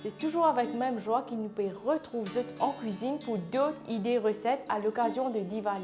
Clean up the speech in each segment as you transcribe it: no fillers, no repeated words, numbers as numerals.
C'est toujours avec même joie qu'il nous peut retrouver en cuisine pour d'autres idées recettes à l'occasion de Diwali.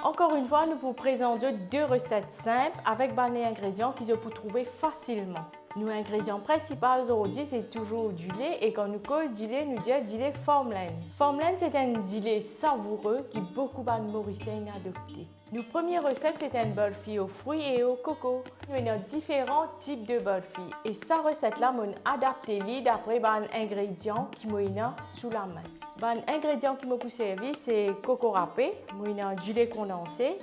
Encore une fois, nous vous présentons deux recettes simples avec des ingrédients qu'ils peuvent trouver facilement. Nos ingrédients principaux aujourd'hui, c'est toujours du lait et quand nous cause du lait, nous disons du lait Formland. Formland, c'est un du lait savoureux qui beaucoup de Mauriciens ont adopté. Nos premières recettes, c'est un burfi aux fruits et au coco. Nous avons différents types de burfi et sa recette-là, on adapté d'après les ingrédients qui sont sous la main. Les ingrédients qui m'ont servi, c'est coco râpé, du lait condensé,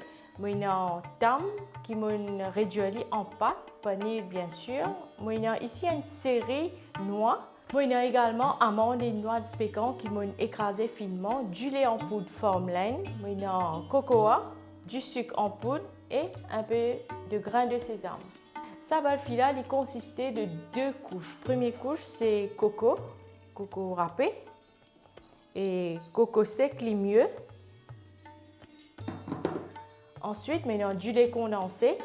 tam qui m'ont réduit en pâte, panir bien sûr. Ici une série noix. Également amandes et noix de pécan qui m'ont écrasé finement, du lait en poudre Formland, cocoa, du sucre en poudre et un peu de grains de sésame. Sa burfi-là, il consistait de deux couches. Première couche, c'est coco râpé et coco sec, les mieux. Ensuite, maintenant, du lait condensé.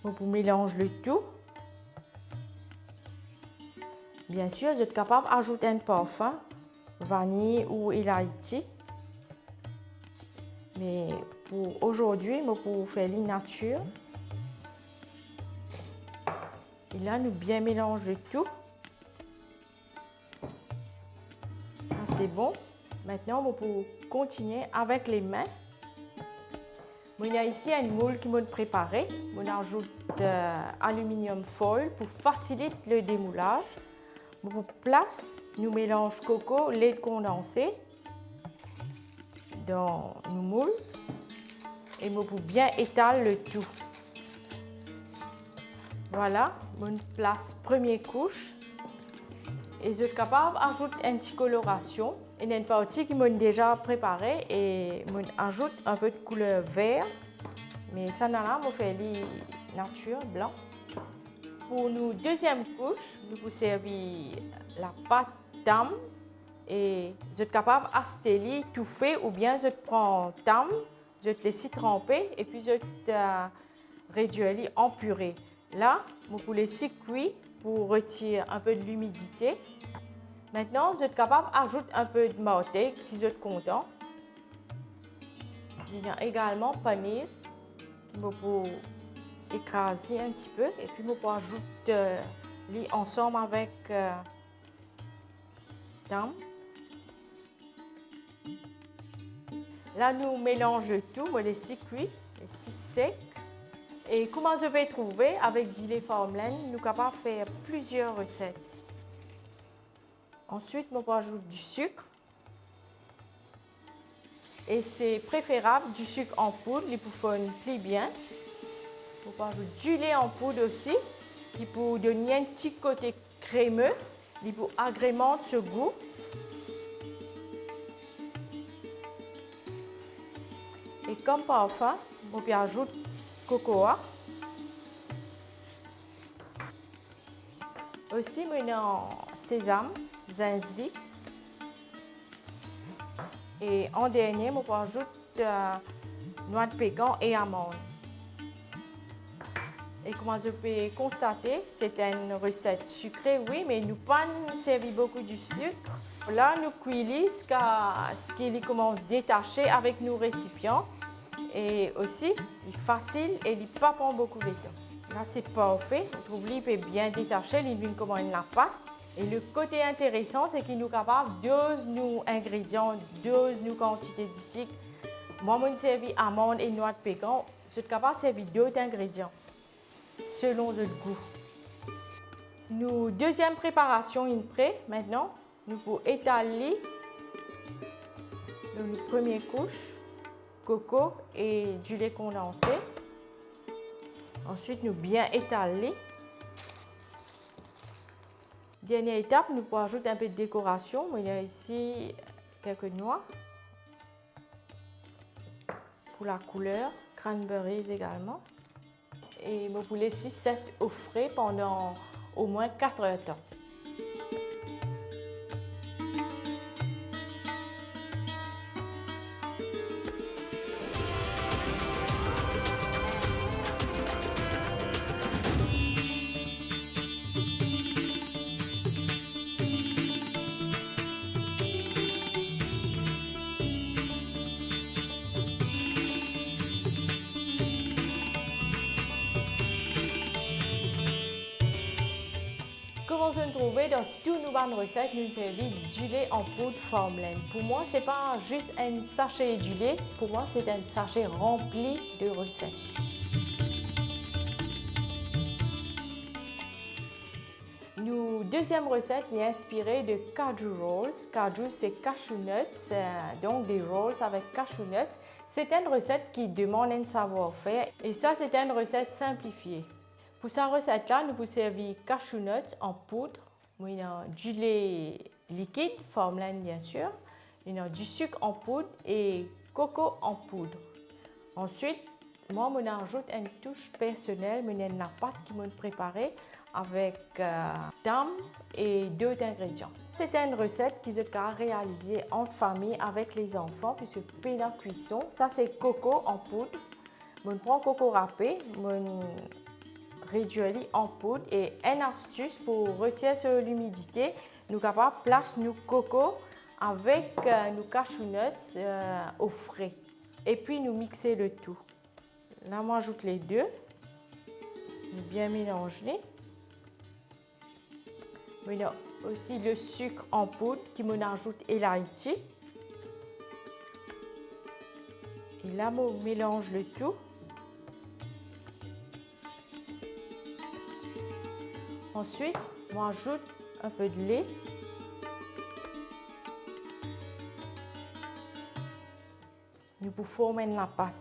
Vous mélangez le tout. Bien sûr, vous êtes capable d'ajouter un parfum, vanille ou ilaïti. Mais pour aujourd'hui, je vais faire la nature. Et là, nous bien mélanger le tout. C'est bon. Maintenant, on peut continuer avec les mains. Il y a ici un moule qui m'a préparé. On ajoute aluminium foil pour faciliter le démoulage. On place, nous mélange coco, lait condensé dans le moule et on peut bien étaler le tout. Voilà, on place première couche. Et je suis capable d'ajouter une petite coloration. Il y a une partie qui m'a déjà préparée et on ajoute un peu de couleur vert. Mais ça n'a pas fait la nature blanc. Pour nos deuxième couche, nous pouvons servir la pâte tam et vous êtes capable d'asteller tout fait ou bien je prends tam, je te laisse tremper et puis je te réduire en purée. Là, vous pouvez laisser cuire pour retirer un peu de l'humidité. Maintenant, vous êtes capable d'ajouter un peu de manteca si vous êtes content. Il y a également panir qui vous pouvez écraser un petit peu et puis vous pouvez ajouter ensemble avec tam. Là, nous mélangeons le tout, on laisse cuire, laisse sec. Et comment je vais trouver avec du lait Formland, nous sommes capables de faire plusieurs recettes. Ensuite, on peut ajouter du sucre. Et c'est préférable du sucre en poudre, il peut faire bien. On peut ajouter du lait en poudre aussi, qui peut donner un petit côté crémeux, il peut agrémenter ce goût. Et comme parfum, on peut ajouter cocoa. Aussi, maintenant, sésame, zinzli. Et en dernier, on peut ajouter noix de pécan et amandes. Et comme je peux constater, c'est une recette sucrée, oui, mais nous pas servi beaucoup du sucre. Là, nous cuisons ce qui commence à détacher avec nos récipients. Et aussi, il est facile et il ne prend pas beaucoup de temps. Là, c'est parfait. On trouve qu'il peut bien détacher, il vient comme une pâte. Et le côté intéressant, c'est qu'il nous est capable de doser nos ingrédients, doser nos quantités de sucre. Moi, je servi amandes et noix de pécan. Je suis capable de servir d'autres ingrédients selon le goût. Nos deuxième préparation est prête. Maintenant, nous pouvons étaler nos première couche, coco et du lait condensé. Ensuite, nous bien étaler. Dernière étape, nous pouvons ajouter un peu de décoration. Il y a ici quelques noix pour la couleur, cranberries également. Et vous laissez 7 au frais pendant au moins 4 heures de temps. retrouver dans toutes nos bonnes recettes, nous servons du lait en poudre Formland. Pour moi, ce n'est pas juste un sachet du lait, pour moi, c'est un sachet rempli de recettes. Notre deuxième recette est inspirée de Kaju Rolls. Kaju, c'est cashew nuts, donc des rolls avec cashew nuts. C'est une recette qui demande un savoir-faire et ça, c'est une recette simplifiée. Pour cette recette-là, nous pouvons servir cashew nuts en poudre, du lait liquide, Formland bien sûr, du sucre en poudre et coco en poudre. Ensuite, moi, je ajoute une touche personnelle, la pâte qui m'a préparée avec dame et d'autres ingrédients. C'est une recette qui est réalisée en famille avec les enfants puisque pain à cuisson. Ça, c'est coco en poudre. Je prends coco râpé, je réduis en poudre et une astuce pour retirer sur l'humidité, nous sommes capables de placer nos coco avec nos cashew nuts au frais. Et puis nous mixer le tout. Là, moi, j'ajoute les deux. Bien mélanger. Il y a aussi le sucre en poudre qui m'en ajoute et l'aïti. Et là, on mélange le tout. Ensuite, on ajoute un peu de lait. Nous pouvons former la pâte.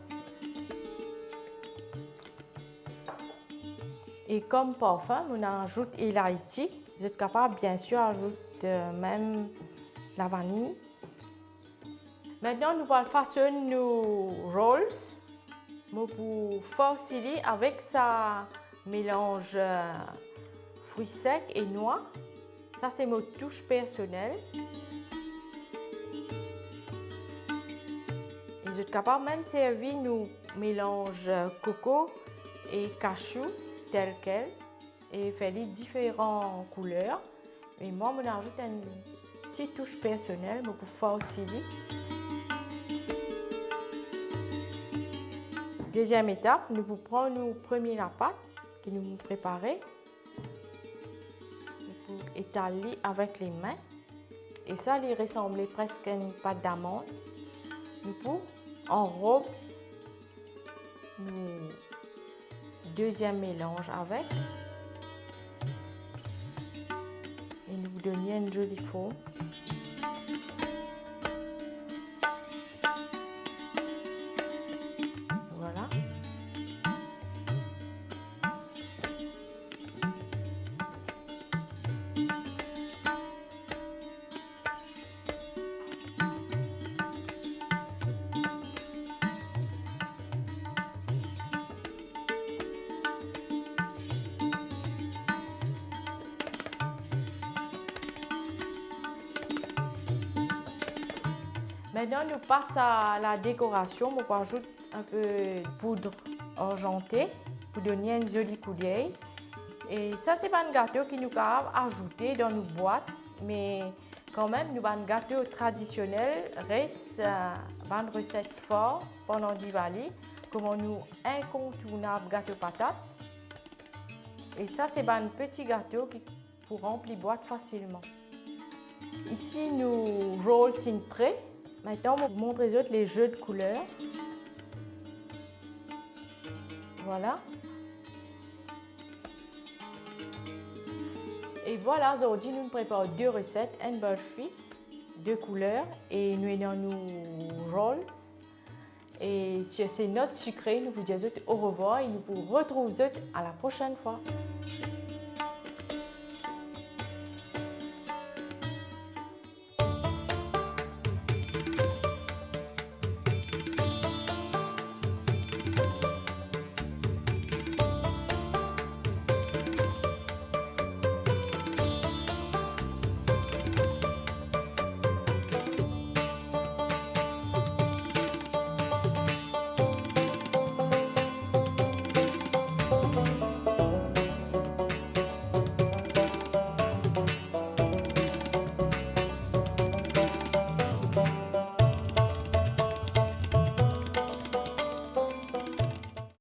Et comme parfum, on ajoute l'aïti. Vous êtes capable, bien sûr, d'ajouter même la vanille. Maintenant, nous allons façonner nos rolls. Pour faciliter avec ça mélange fruits secs et noix. Ça, c'est ma touche personnelle. Et vous êtes capable même de servir nos mélanges coco et cashew tel quel. Et faire les différentes couleurs. Et moi, je ajoute une petite touche personnelle pour faciliter. Deuxième étape, nous prenons notre première pâte que nous préparons. Pour étaler avec les mains. Et ça, il ressemble presque à une pâte d'amande. Nous pouvons enrober notre deuxième mélange avec. Et nous donner une jolie forme. Voilà. Maintenant, nous passons à la décoration. On ajoute un peu de poudre argentée pour donner une jolie couleur. Et ça, c'est pas un gâteau qui nous a ajouté dans nos boîtes, mais quand même, nous avons un gâteau traditionnel, reste une recette forte pendant Diwali, comme nous incontournable gâteau patate. Et ça, c'est un petit gâteau qui pour remplir boîte facilement. Ici, nos rolls sont prêts. Maintenant, on vous montre les jeux de couleurs. Voilà. Et voilà, aujourd'hui, nous préparons deux recettes, une burfi, deux couleurs, et nous avons nos rolls. Et sur ces notes sucrées, nous vous disons au revoir et nous vous retrouvons à la prochaine fois.